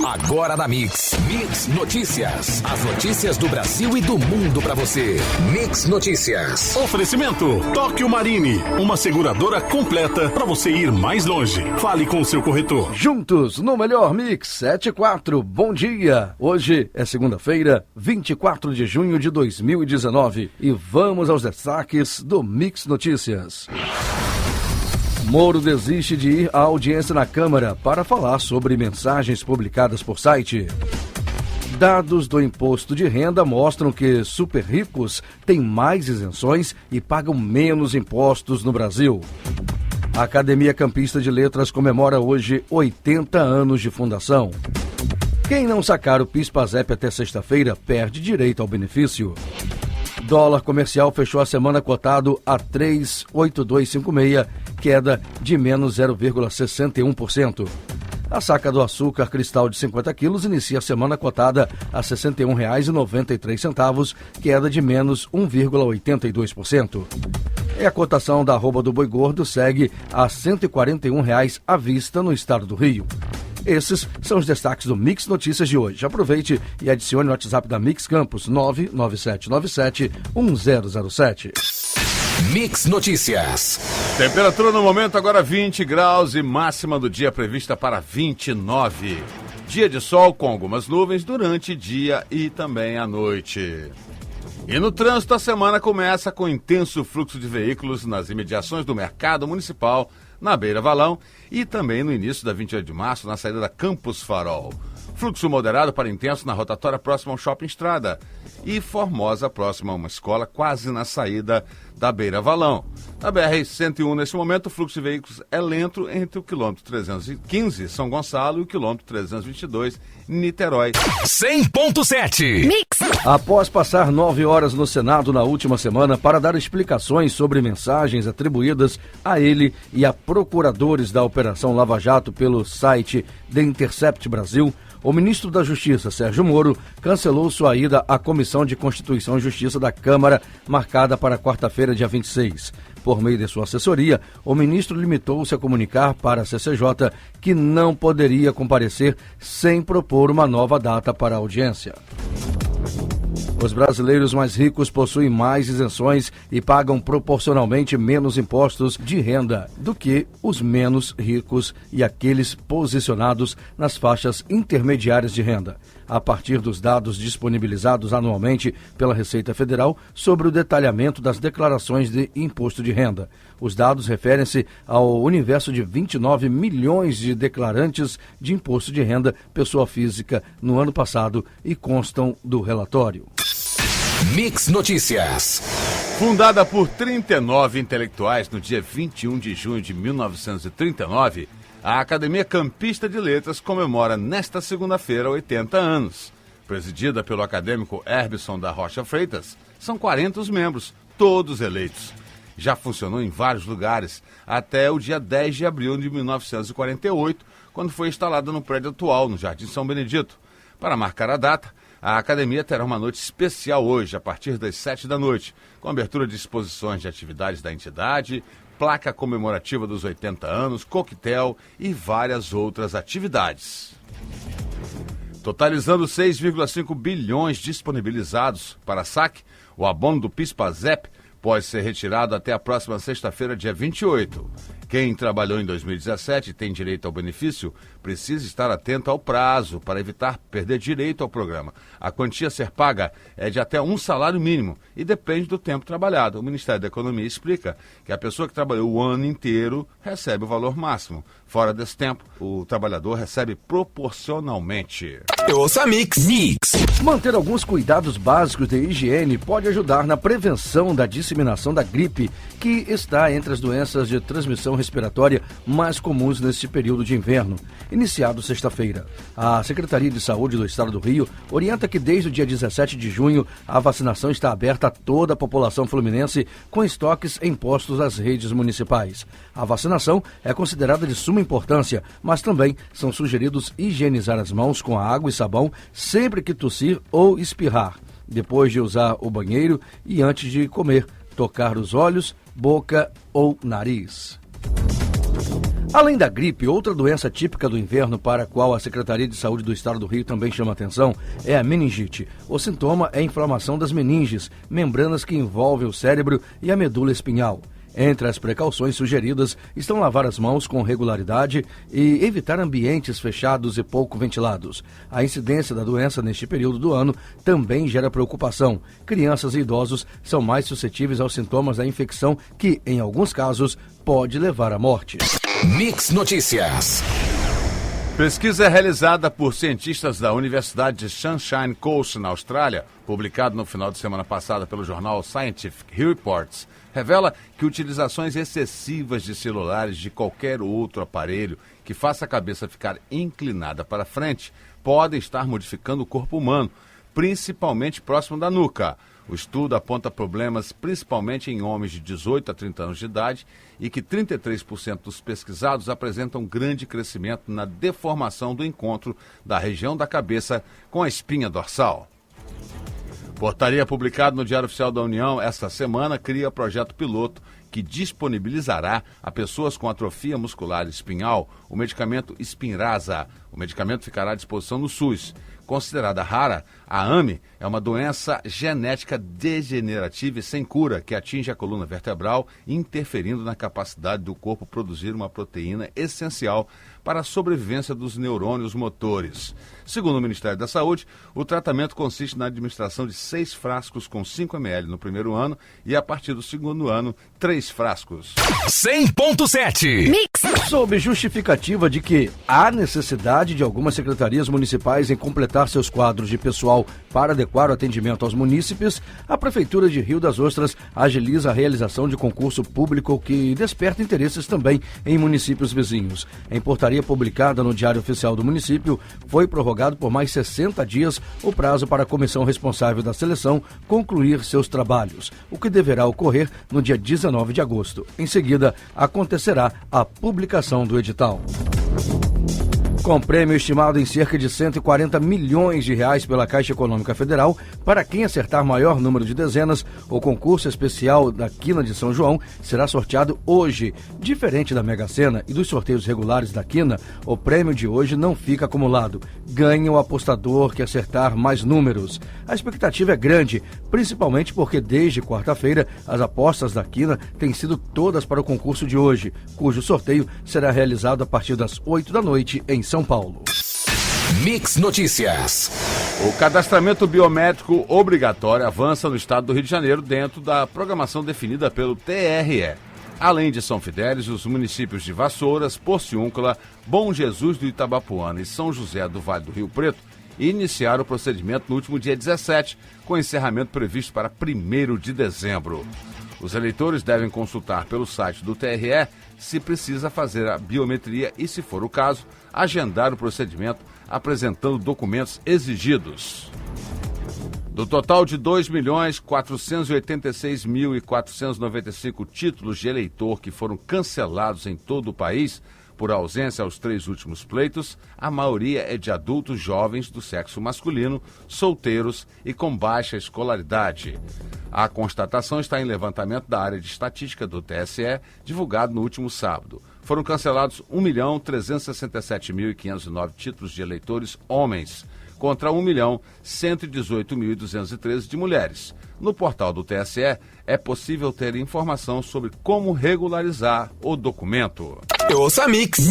Agora na Mix Notícias. As notícias do Brasil e do mundo pra você. Mix Notícias. Oferecimento Tóquio Marine, uma seguradora completa pra você ir mais longe. Fale com o seu corretor. Juntos no melhor Mix 74. Bom dia. Hoje é segunda-feira, 24 de junho de 2019 e vamos aos destaques do Mix Notícias. Moro desiste de ir à audiência na Câmara para falar sobre mensagens publicadas por site. Dados do imposto de renda mostram que super ricos têm mais isenções e pagam menos impostos no Brasil. A Academia Campista de Letras comemora hoje 80 anos de fundação. Quem não sacar o PIS/PASEP até sexta-feira perde direito ao benefício. Dólar comercial fechou a semana cotado a 3,8256, queda de menos 0,61%. A saca do açúcar cristal de 50 quilos inicia a semana cotada a R$ 61,93, queda de menos 1,82%. E a cotação da arroba do boi gordo segue a R$ 141,00 à vista no estado do Rio. Esses são os destaques do Mix Notícias de hoje. Aproveite e adicione o WhatsApp da Mix Campus 997971007. Mix Notícias. Temperatura no momento agora 20 graus e máxima do dia prevista para 29. Dia de sol com algumas nuvens durante dia e também à noite. E no trânsito a semana começa com intenso fluxo de veículos nas imediações do mercado municipal, na Beira Valão e também no início da 28 de março na saída da Campos Farol. Fluxo moderado para intenso na rotatória próxima ao Shopping Estrada e Formosa próxima a uma escola quase na saída da Beira Valão. Na BR-101, nesse momento, o fluxo de veículos é lento entre o quilômetro 315, São Gonçalo, e o quilômetro 322, Niterói. 100.7 Mix. Após passar 9 horas no Senado na última semana para dar explicações sobre mensagens atribuídas a ele e a procuradores da Operação Lava Jato pelo site The Intercept Brasil, o ministro da Justiça, Sérgio Moro, cancelou sua ida à Comissão de Constituição e Justiça da Câmara, marcada para quarta-feira, dia 26. Por meio de sua assessoria, o ministro limitou-se a comunicar para a CCJ que não poderia comparecer sem propor uma nova data para a audiência. Os brasileiros mais ricos possuem mais isenções e pagam proporcionalmente menos impostos de renda do que os menos ricos e aqueles posicionados nas faixas intermediárias de renda, a partir dos dados disponibilizados anualmente pela Receita Federal sobre o detalhamento das declarações de imposto de renda. Os dados referem-se ao universo de 29 milhões de declarantes de imposto de renda pessoa física no ano passado e constam do relatório. Mix Notícias. Fundada por 39 intelectuais no dia 21 de junho de 1939, a Academia Campista de Letras comemora nesta segunda-feira 80 anos. Presidida pelo acadêmico Herbson da Rocha Freitas, são 40 os membros, todos eleitos. Já funcionou em vários lugares até o dia 10 de abril de 1948, quando foi instalada no prédio atual, no Jardim São Benedito. Para marcar a data, a Academia terá uma noite especial hoje, a partir das 7 da noite, com abertura de exposições de atividades da entidade, placa comemorativa dos 80 anos, coquetel e várias outras atividades. Totalizando 6,5 bilhões disponibilizados para saque, o abono do PIS/PASEP pode ser retirado até a próxima sexta-feira, dia 28. Quem trabalhou em 2017 e tem direito ao benefício precisa estar atento ao prazo para evitar perder direito ao programa. A quantia a ser paga é de até um salário mínimo e depende do tempo trabalhado. O Ministério da Economia explica que a pessoa que trabalhou o ano inteiro recebe o valor máximo. Fora desse tempo, o trabalhador recebe proporcionalmente. Ouça Mix. Manter alguns cuidados básicos de higiene pode ajudar na prevenção da disseminação da gripe, que está entre as doenças de transmissão respiratória mais comuns neste período de inverno, iniciado sexta-feira. A Secretaria de Saúde do Estado do Rio orienta que desde o dia 17 de junho a vacinação está aberta a toda a população fluminense com estoques em postos às redes municipais. A vacinação é considerada de suma importância, mas também são sugeridos higienizar as mãos com água e sabão sempre que tossir ou espirrar, depois de usar o banheiro e antes de comer, tocar os olhos, boca ou nariz. Além da gripe, outra doença típica do inverno para a qual a Secretaria de Saúde do Estado do Rio também chama atenção é a meningite. O sintoma é a inflamação das meninges, membranas que envolvem o cérebro e a medula espinhal. Entre as precauções sugeridas estão lavar as mãos com regularidade e evitar ambientes fechados e pouco ventilados. A incidência da doença neste período do ano também gera preocupação. Crianças e idosos são mais suscetíveis aos sintomas da infecção que, em alguns casos, pode levar à morte. Mix Notícias. Pesquisa realizada por cientistas da Universidade de Sunshine Coast, na Austrália, publicado no final de semana passada pelo jornal Scientific Reports, revela que utilizações excessivas de celulares de qualquer outro aparelho que faça a cabeça ficar inclinada para frente podem estar modificando o corpo humano, principalmente próximo da nuca. O estudo aponta problemas principalmente em homens de 18 a 30 anos de idade e que 33% dos pesquisados apresentam grande crescimento na deformação do encontro da região da cabeça com a espinha dorsal. Portaria publicada no Diário Oficial da União esta semana cria projeto piloto que disponibilizará a pessoas com atrofia muscular espinhal o medicamento Spinraza. O medicamento ficará à disposição no SUS. Considerada rara, a AME é uma doença genética degenerativa e sem cura que atinge a coluna vertebral, interferindo na capacidade do corpo produzir uma proteína essencial para a sobrevivência dos neurônios motores. Segundo o Ministério da Saúde, o tratamento consiste na administração de 6 frascos com 5 ml no primeiro ano e, a partir do segundo ano, 3 frascos. 100.7 Mix. Sob justificativa de que há necessidade de algumas secretarias municipais em completar seus quadros de pessoal para adequar o atendimento aos munícipes, a Prefeitura de Rio das Ostras agiliza a realização de concurso público que desperta interesses também em municípios vizinhos. Em portaria publicada no Diário Oficial do município, foi prorrogado por mais 60 dias o prazo para a comissão responsável da seleção concluir seus trabalhos, o que deverá ocorrer no dia 19 de agosto. Em seguida, acontecerá a publicação do edital. Com prêmio estimado em cerca de 140 milhões de reais pela Caixa Econômica Federal, para quem acertar maior número de dezenas, o concurso especial da Quina de São João será sorteado hoje. Diferente da Mega Sena e dos sorteios regulares da Quina, o prêmio de hoje não fica acumulado. Ganha o apostador que acertar mais números. A expectativa é grande, principalmente porque desde quarta-feira as apostas da Quina têm sido todas para o concurso de hoje, cujo sorteio será realizado a partir das 8 da noite em São Paulo. Mix Notícias. O cadastramento biométrico obrigatório avança no estado do Rio de Janeiro dentro da programação definida pelo TRE. Além de São Fidélis, os municípios de Vassouras, Porciúncula, Bom Jesus do Itabapuana e São José do Vale do Rio Preto iniciaram o procedimento no último dia 17, com encerramento previsto para 1º de dezembro. Os eleitores devem consultar pelo site do TRE se precisa fazer a biometria e, se for o caso, agendar o procedimento apresentando documentos exigidos. Do total de 2.486.495 títulos de eleitor que foram cancelados em todo o país por ausência aos 3 últimos pleitos, a maioria é de adultos jovens do sexo masculino, solteiros e com baixa escolaridade. A constatação está em levantamento da área de estatística do TSE, divulgado no último sábado. Foram cancelados 1.367.509 títulos de eleitores homens, contra 1.118.213 de mulheres. No portal do TSE é possível ter informação sobre como regularizar o documento. Ouça Mix.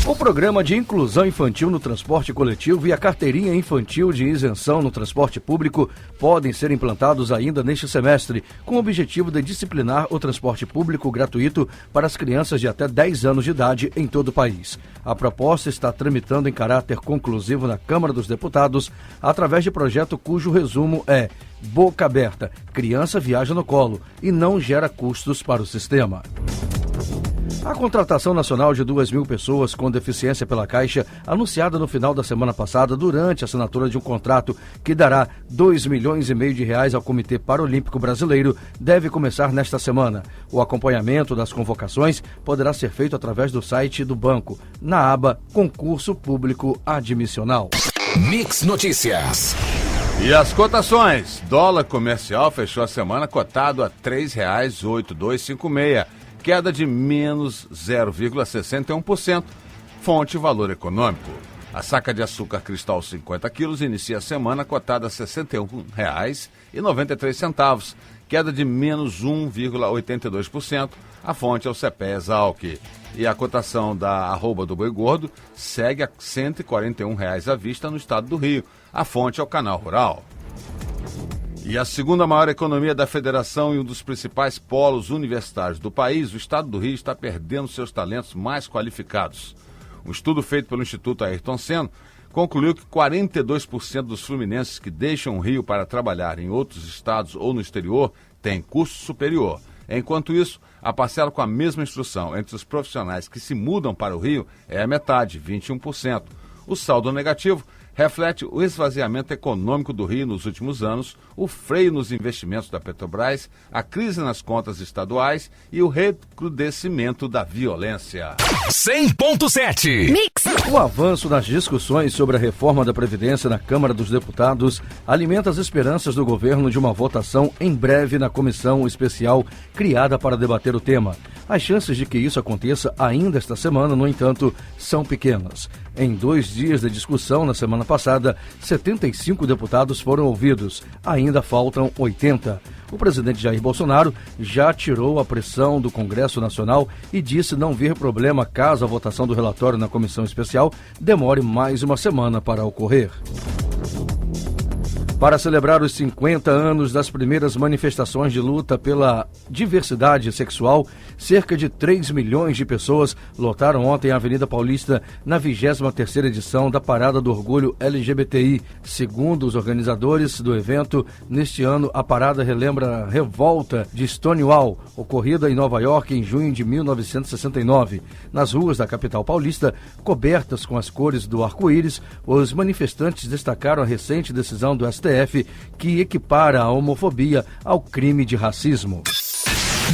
O programa de inclusão infantil no transporte coletivo e a carteirinha infantil de isenção no transporte público podem ser implantados ainda neste semestre, com o objetivo de disciplinar o transporte público gratuito para as crianças de até 10 anos de idade em todo o país. A proposta está tramitando em caráter conclusivo na Câmara dos Deputados, através de projeto cujo resumo é: boca aberta, criança viaja no colo e não gera custos para o sistema. A contratação nacional de 2.000 pessoas com deficiência pela Caixa, anunciada no final da semana passada durante a assinatura de um contrato que dará 2,5 milhões de reais ao Comitê Paralímpico Brasileiro, deve começar nesta semana. O acompanhamento das convocações poderá ser feito através do site do banco, na aba Concurso Público Admissional. Mix Notícias. E as cotações? Dólar comercial fechou a semana cotado a R$ 3,8256. queda de menos 0,61%, fonte Valor Econômico. A saca de açúcar cristal 50 quilos inicia a semana cotada a R$ 61,93, queda de menos 1,82%, a fonte é o CPE Exalc. E a cotação da arroba do boi gordo segue a R$ 141 à vista no estado do Rio, a fonte é o Canal Rural. E a segunda maior economia da federação e um dos principais polos universitários do país, o estado do Rio está perdendo seus talentos mais qualificados. Um estudo feito pelo Instituto Ayrton Senna concluiu que 42% dos fluminenses que deixam o Rio para trabalhar em outros estados ou no exterior têm curso superior. Enquanto isso, a parcela com a mesma instrução entre os profissionais que se mudam para o Rio é a metade, 21%. O saldo negativo reflete o esvaziamento econômico do Rio nos últimos anos, o freio nos investimentos da Petrobras, a crise nas contas estaduais e o recrudescimento da violência. 100.7 Mix. O avanço nas discussões sobre a reforma da Previdência na Câmara dos Deputados alimenta as esperanças do governo de uma votação em breve na comissão especial criada para debater o tema. As chances de que isso aconteça ainda esta semana, no entanto, são pequenas. Em 2 dias de discussão, na semana passada, 75 deputados foram ouvidos. Ainda faltam 80. O presidente Jair Bolsonaro já tirou a pressão do Congresso Nacional e disse não ver problema caso a votação do relatório na comissão especial demore mais uma semana para ocorrer. Para celebrar os 50 anos das primeiras manifestações de luta pela diversidade sexual, cerca de 3 milhões de pessoas lotaram ontem a Avenida Paulista na 23ª edição da Parada do Orgulho LGBTI. Segundo os organizadores do evento, neste ano a parada relembra a revolta de Stonewall, ocorrida em Nova York em junho de 1969. Nas ruas da capital paulista, cobertas com as cores do arco-íris, os manifestantes destacaram a recente decisão do STF que equipara a homofobia ao crime de racismo.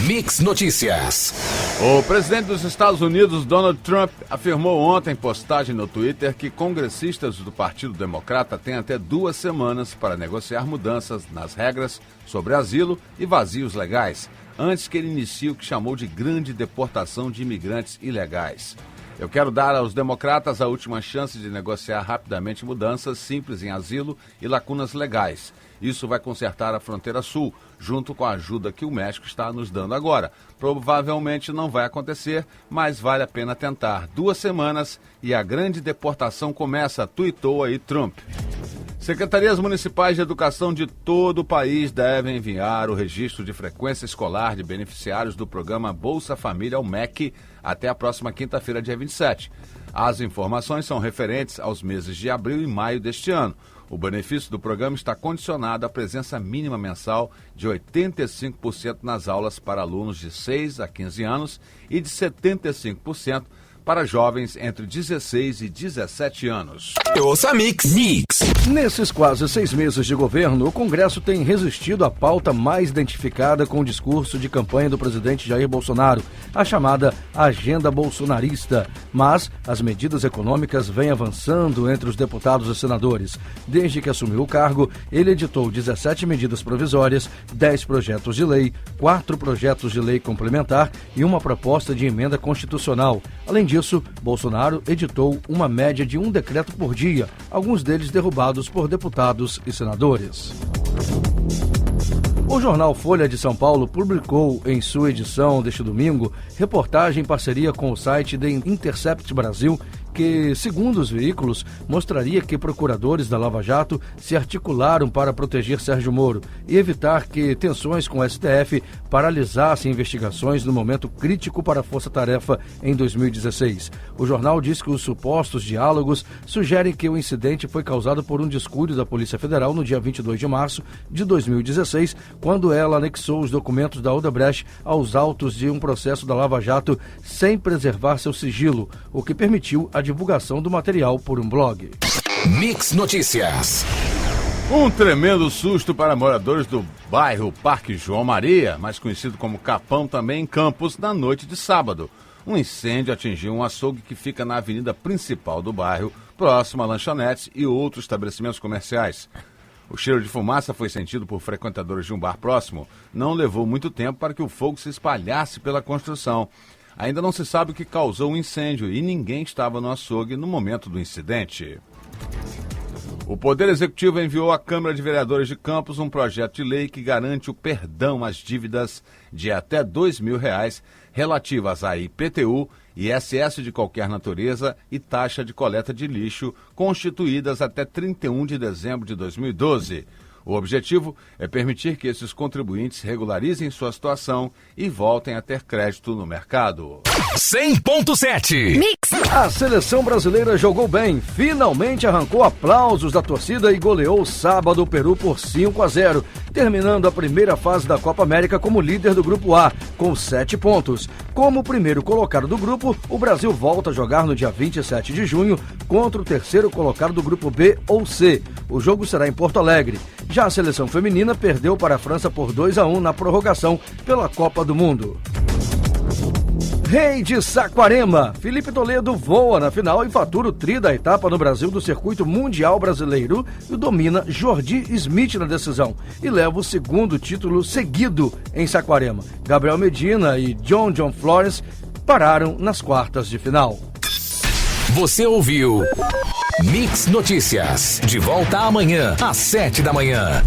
Mix Notícias. O presidente dos Estados Unidos, Donald Trump, afirmou ontem em postagem no Twitter que congressistas do Partido Democrata têm até 2 semanas para negociar mudanças nas regras sobre asilo e vazios legais, antes que ele inicie o que chamou de grande deportação de imigrantes ilegais. Eu quero dar aos democratas a última chance de negociar rapidamente mudanças simples em asilo e lacunas legais. Isso vai consertar a fronteira sul, junto com a ajuda que o México está nos dando agora. Provavelmente não vai acontecer, mas vale a pena tentar. 2 semanas e a grande deportação começa, tuitou aí Trump. Secretarias municipais de educação de todo o país devem enviar o registro de frequência escolar de beneficiários do programa Bolsa Família, o MEC, até a próxima quinta-feira, dia 27. As informações são referentes aos meses de abril e maio deste ano. O benefício do programa está condicionado à presença mínima mensal de 85% nas aulas para alunos de 6 a 15 anos e de 75% para jovens entre 16 e 17 anos. Ouça Mix. Nesses quase 6 meses de governo, o Congresso tem resistido à pauta mais identificada com o discurso de campanha do presidente Jair Bolsonaro, a chamada Agenda Bolsonarista. Mas as medidas econômicas vêm avançando entre os deputados e senadores. Desde que assumiu o cargo, ele editou 17 medidas provisórias, 10 projetos de lei, 4 projetos de lei complementar e uma proposta de emenda constitucional. Além disso, Bolsonaro editou uma média de 1 decreto por dia, alguns deles derrubados por deputados e senadores. O jornal Folha de São Paulo publicou em sua edição deste domingo reportagem em parceria com o site The Intercept Brasil que, segundo os veículos, mostraria que procuradores da Lava Jato se articularam para proteger Sérgio Moro e evitar que tensões com o STF paralisassem investigações no momento crítico para a Força Tarefa em 2016. O jornal diz que os supostos diálogos sugerem que o incidente foi causado por um descuido da Polícia Federal no dia 22 de março de 2016, quando ela anexou os documentos da Odebrecht aos autos de um processo da Lava Jato sem preservar seu sigilo, o que permitiu a divulgação do material por um blog. Mix Notícias. Um tremendo susto para moradores do bairro Parque João Maria, mais conhecido como Capão, também em Campos, na noite de sábado. Um incêndio atingiu um açougue que fica na avenida principal do bairro, próximo a lanchonetes e outros estabelecimentos comerciais. O cheiro de fumaça foi sentido por frequentadores de um bar próximo. Não levou muito tempo para que o fogo se espalhasse pela construção. Ainda não se sabe o que causou o incêndio e ninguém estava no açougue no momento do incidente. O Poder Executivo enviou à Câmara de Vereadores de Campos um projeto de lei que garante o perdão às dívidas de até R$2.000 relativas a IPTU, ISS de qualquer natureza e taxa de coleta de lixo constituídas até 31 de dezembro de 2012. O objetivo é permitir que esses contribuintes regularizem sua situação e voltem a ter crédito no mercado. 100.7 Mix. A seleção brasileira jogou bem, finalmente arrancou aplausos da torcida e goleou sábado o Peru por 5-0, terminando a primeira fase da Copa América como líder do Grupo A, com 7 pontos. Como primeiro colocado do grupo, o Brasil volta a jogar no dia 27 de junho contra o terceiro colocado do Grupo B ou C. O jogo será em Porto Alegre. Já a seleção feminina perdeu para a França por 2-1 na prorrogação pela Copa do Mundo. Rei de Saquarema, Felipe Toledo voa na final e fatura o tri da etapa no Brasil do Circuito Mundial Brasileiro e domina Jordi Smith na decisão e leva o segundo título seguido em Saquarema. Gabriel Medina e John Flores pararam nas quartas de final. Você ouviu Mix Notícias. De volta amanhã às 7 da manhã.